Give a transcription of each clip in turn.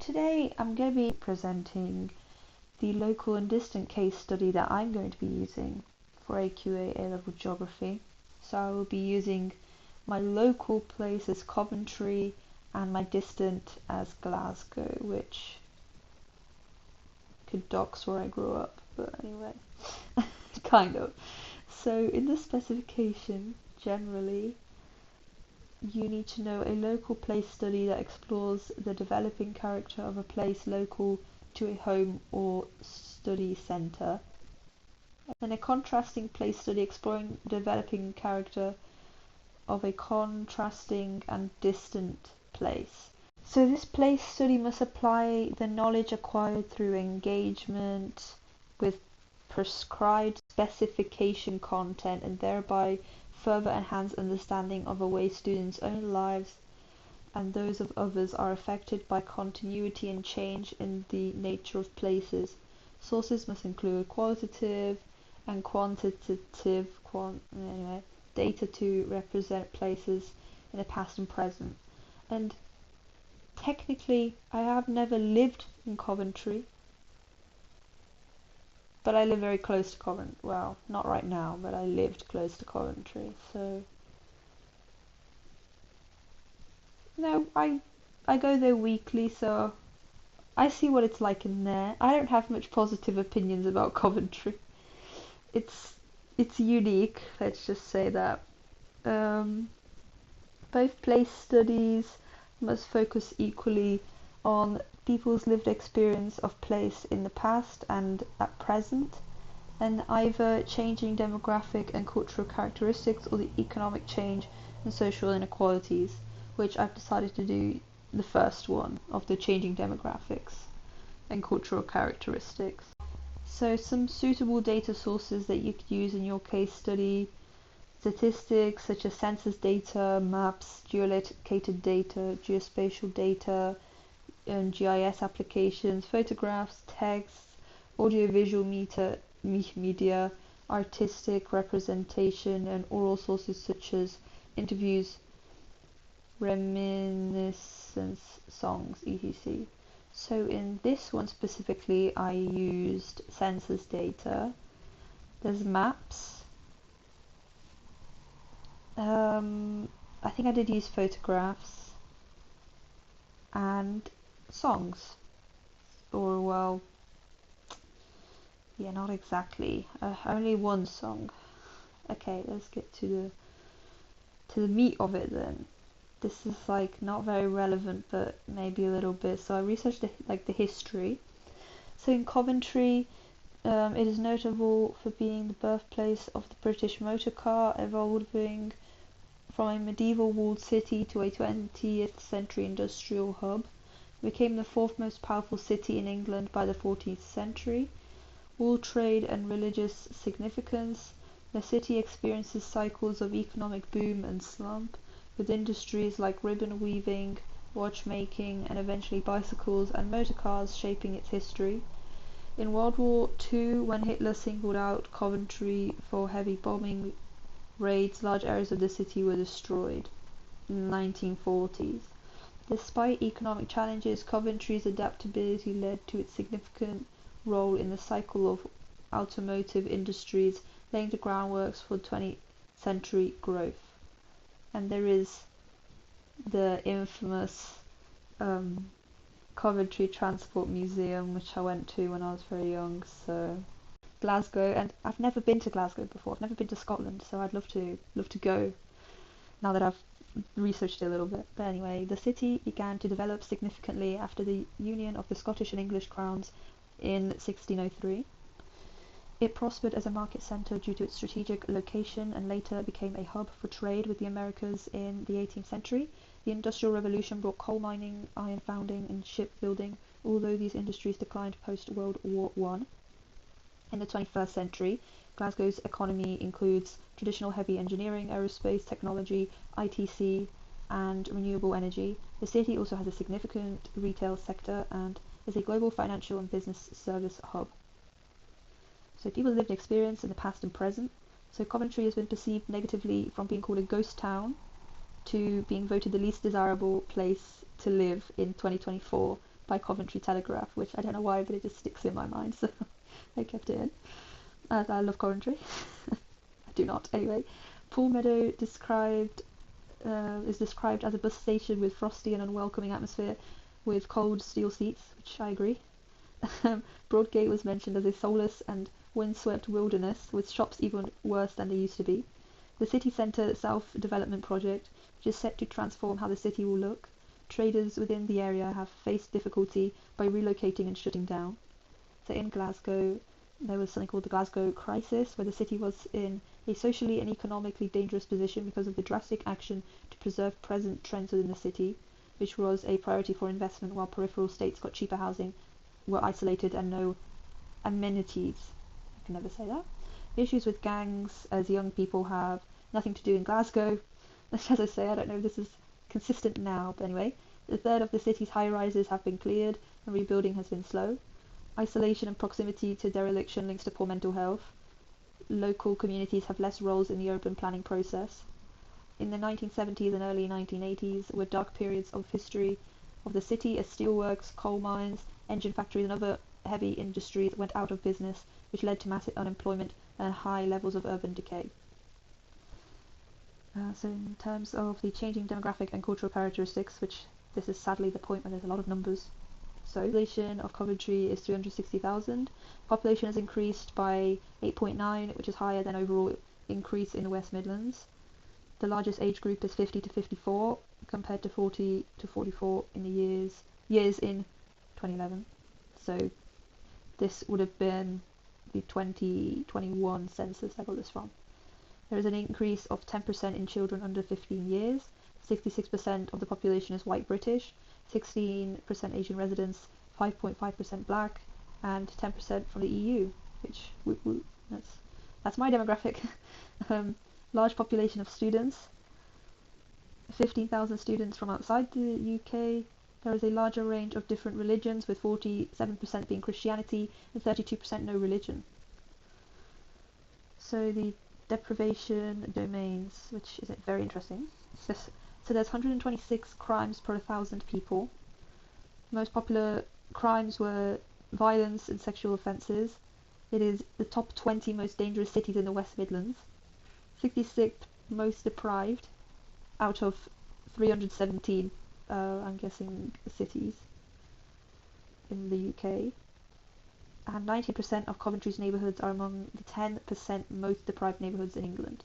today I'm going to be presenting the local and distant case study that I'm going to be using for AQA A-Level Geography. So I will be using my local place as Coventry and my distant as Glasgow, which could dox where I grew up, but anyway, kind of. So in the specification, generally, you need to know a local place study that explores the developing character of a place local to a home or study centre, and a contrasting place study exploring the developing character of a contrasting and distant place. So this place study must apply the knowledge acquired through engagement with prescribed specification content and thereby further enhance understanding of a way students' own lives and those of others are affected by continuity and change in the nature of places. Sources must include qualitative and quantitative data to represent places in the past and present. And technically, I have never lived in Coventry, but I live very close to Coventry. Well, not right now, but I lived close to Coventry, so no, I go there weekly, so I see what it's like in there. I don't have much positive opinions about Coventry. It's unique, let's just say that. Both place studies must focus equally on people's lived experience of place in the past and at present, and either changing demographic and cultural characteristics or the economic change and social inequalities, which I've decided to do the first one of the changing demographics and cultural characteristics. So some suitable data sources that you could use in your case study: statistics such as census data, maps, geolocated data, geospatial data, and GIS applications, photographs, texts, audiovisual media, artistic representation, and oral sources such as interviews, reminiscence, songs, etc. So in this one specifically, I used census data. There's maps. I think I did use photographs and songs, or well, yeah, not exactly. Only one song. Okay, let's get to the meat of it then. This is like not very relevant, but maybe a little bit. So I researched the history. So in Coventry, it is notable for being the birthplace of the British motor car, evolving from a medieval walled city to a 20th century industrial hub. It became the fourth most powerful city in England by the 14th century. Wool trade and religious significance. The city experiences cycles of economic boom and slump, with industries like ribbon weaving, watchmaking, and eventually bicycles and motor cars shaping its history. In World War II, when Hitler singled out Coventry for heavy bombing raids, large areas of the city were destroyed in the 1940s. Despite economic challenges, Coventry's adaptability led to its significant role in the cycle of automotive industries, laying the groundwork for 20th century growth. And there is the infamous Coventry Transport Museum, which I went to when I was very young. So Glasgow, and I've never been to Glasgow before. I've never been to Scotland, so I'd love to go now that I've researched it a little bit. But anyway, the city began to develop significantly after the union of the Scottish and English crowns in 1603. It prospered as a market centre due to its strategic location and later became a hub for trade with the Americas in the 18th century. The Industrial Revolution brought coal mining, iron founding, and shipbuilding, although these industries declined post-World War I. In the 21st century, Glasgow's economy includes traditional heavy engineering, aerospace, technology, ITC, and renewable energy. The city also has a significant retail sector and is a global financial and business service hub. So people's lived experience in the past and present. So Coventry has been perceived negatively from being called a ghost town to being voted the least desirable place to live in 2024 by Coventry Telegraph, which I don't know why, but it just sticks in my mind, so I kept it in. I love Coventry. I do not. Anyway, Pool Meadow is described as a bus station with frosty and unwelcoming atmosphere with cold steel seats, which I agree. Broadgate was mentioned as a soulless and windswept wilderness, with shops even worse than they used to be. The city centre self-development project, which is set to transform how the city will look. Traders within the area have faced difficulty by relocating and shutting down. So in Glasgow, there was something called the Glasgow Crisis, where the city was in a socially and economically dangerous position because of the drastic action to preserve present trends within the city, which was a priority for investment while peripheral states got cheaper housing, were isolated and no amenities. I can never say that. Issues with gangs, as young people have nothing to do in Glasgow. As I say, I don't know if this is consistent now, but anyway, a third of the city's high-rises have been cleared and rebuilding has been slow. Isolation and proximity to dereliction links to poor mental health. Local communities have less roles in the urban planning process. In the 1970s and early 1980s were dark periods of history of the city as steelworks, coal mines, engine factories and other heavy industries went out of business, which led to massive unemployment and high levels of urban decay. So in terms of the changing demographic and cultural characteristics, which this is sadly the point where there's a lot of numbers. So the population of Coventry is 360,000. Population has increased by 8.9, which is higher than overall increase in the West Midlands. The largest age group is 50 to 54, compared to 40 to 44 in the years in 2011. So this would have been the 2021 census I got this from. There is an increase of 10% in children under 15 years. 66% of the population is white British, 16% Asian residents, 5.5% black, and 10% from the EU, which that's my demographic. Large population of students, 15,000 students from outside the UK. There is a larger range of different religions, with 47% being Christianity and 32% no religion. So the deprivation domains, which is very interesting. So there's 126 crimes per 1,000 people. Most popular crimes were violence and sexual offences. It is the top 20 most dangerous cities in the West Midlands. 66th most deprived out of 317, I'm guessing, cities in the UK. And 90% of Coventry's neighbourhoods are among the 10% most deprived neighbourhoods in England.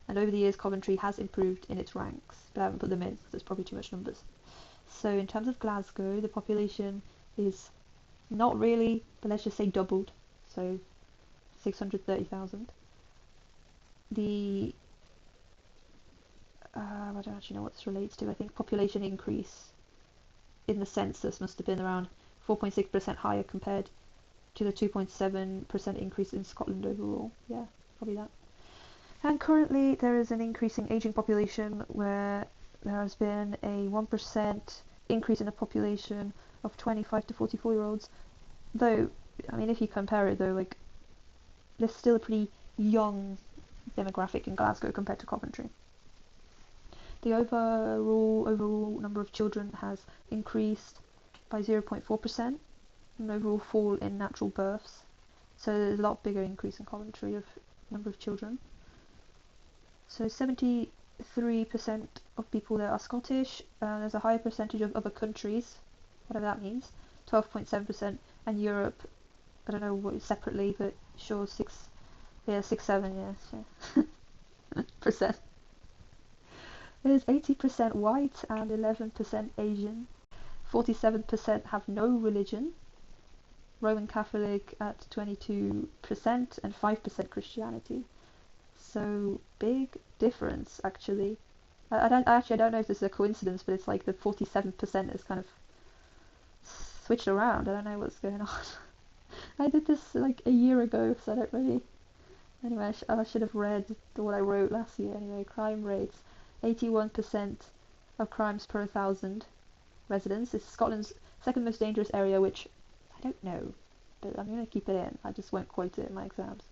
And over the years, Coventry has improved in its ranks, but I haven't put them in because there's probably too much numbers. So in terms of Glasgow, the population is not really, but let's just say doubled, so 630,000. I don't actually know what this relates to. I think population increase in the census must have been around 4.6% higher compared to the 2.7% increase in Scotland overall. Yeah, probably that. And currently there is an increasing aging population, where there has been a 1% increase in the population of 25 to 44 year olds. Though, I mean, if you compare it though, like, there's still a pretty young demographic in Glasgow compared to Coventry. The overall number of children has increased by 0.4%, an overall fall in natural births. So there's a lot bigger increase in Coventry of number of children. So 73% of people there are Scottish. There's a higher percentage of other countries, whatever that means, 12.7%, and Europe, I don't know what separately, but sure, 7 percent. There's 80% white and 11% Asian. 47% have no religion. Roman Catholic at 22% and 5% Christianity. So big difference, actually. I don't know if this is a coincidence, but it's like the 47% is kind of switched around. I don't know what's going on. I did this like a year ago, so I don't really. Anyway, I should have read what I wrote last year. Anyway, crime rates: 81% of crimes per 1,000 residents. It's Scotland's second most dangerous area, which I don't know, but I'm going to keep it in. I just won't quote it in my exams.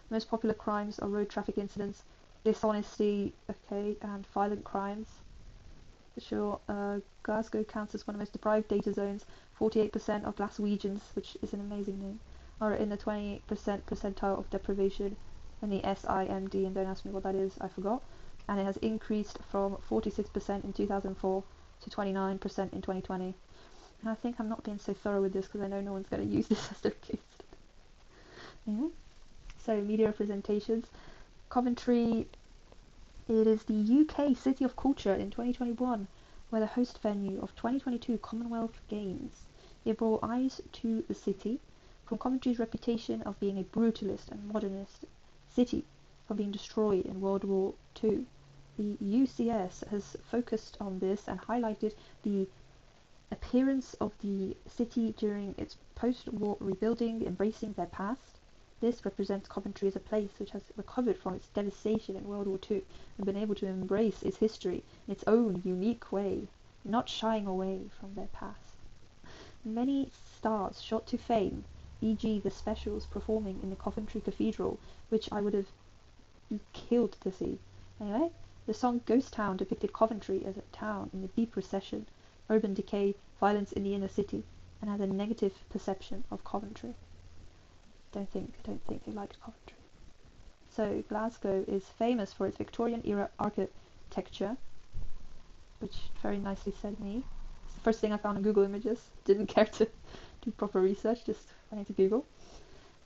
Most popular crimes are road traffic incidents, dishonesty, and violent crimes. For sure, Glasgow counts as one of the most deprived data zones. 48% of Glaswegians, which is an amazing name, are in the 28% percentile of deprivation in the SIMD, and don't ask me what that is, I forgot. And it has increased from 46% in 2004 to 29% in 2020. And I think I'm not being so thorough with this because I know no one's going to use this as their case. Yeah. So media representations. Coventry, it is the UK City of Culture in 2021, where the host venue of 2022 Commonwealth Games. It brought eyes to the city from Coventry's reputation of being a brutalist and modernist city from being destroyed in World War II. The UCS has focused on this and highlighted the appearance of the city during its post-war rebuilding, embracing their past. This represents Coventry as a place which has recovered from its devastation in World War II and been able to embrace its history in its own unique way, not shying away from their past. Many stars shot to fame, e.g. the specials performing in the Coventry Cathedral, which I would have killed to see. Anyway, the song Ghost Town depicted Coventry as a town in a deep recession, urban decay, violence in the inner city, and has a negative perception of Coventry. I don't think they liked Coventry. So Glasgow is famous for its Victorian era architecture, which very nicely said me. It's the first thing I found on Google Images. Didn't care to do proper research, just went into Google.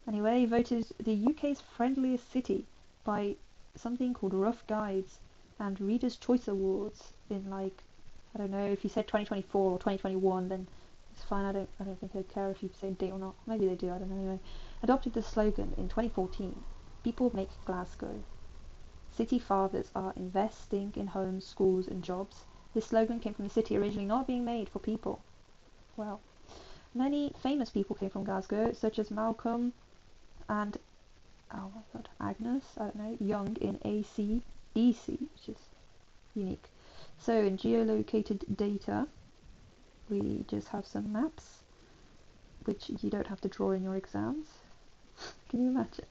Anyway, voted the UK's friendliest city by something called Rough Guides and Reader's Choice Awards in, like, I don't know, if you said 2024 or 2021, then it's fine. I don't think they'd care if you say date or not. Maybe they do, I don't know. Anyway, adopted the slogan in 2014, People Make Glasgow. City fathers are investing in homes, schools and jobs. This slogan came from the city originally not being made for people. Well, many famous people came from Glasgow, such as Malcolm and, oh my god, Agnes, I don't know, Young in ACDC, which is unique. So in geolocated data, we just have some maps, which you don't have to draw in your exams. Can you imagine?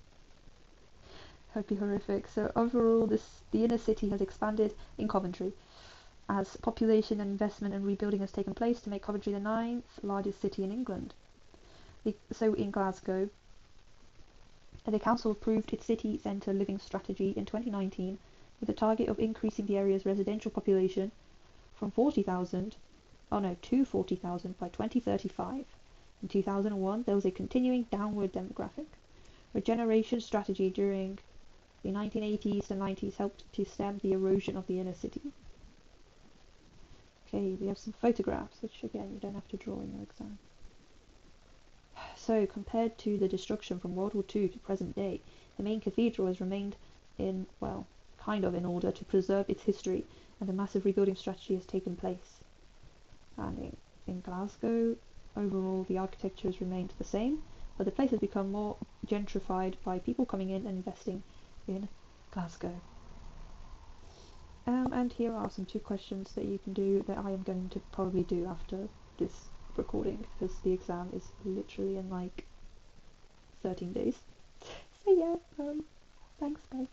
That'd be horrific. So overall, the inner city has expanded in Coventry as population and investment and rebuilding has taken place to make Coventry the 9th largest city in England. So in Glasgow, the council approved its city centre living strategy in 2019 with a target of increasing the area's residential population from 40,000 to 40,000 by 2035. In 2001, there was a continuing downward demographic. Regeneration strategy during the 1980s to 90s helped to stem the erosion of the inner city. Okay, we have some photographs, which again you don't have to draw in your exam. So, compared to the destruction from World War II to present day, the main cathedral has remained in, well, kind of in order to preserve its history, and a massive rebuilding strategy has taken place. And in Glasgow, overall the architecture has remained the same, but the place has become more gentrified by people coming in and investing in Glasgow. And here are some 2 questions that you can do that I am going to probably do after this recording, because the exam is literally in like 13 days. So yeah, thanks guys.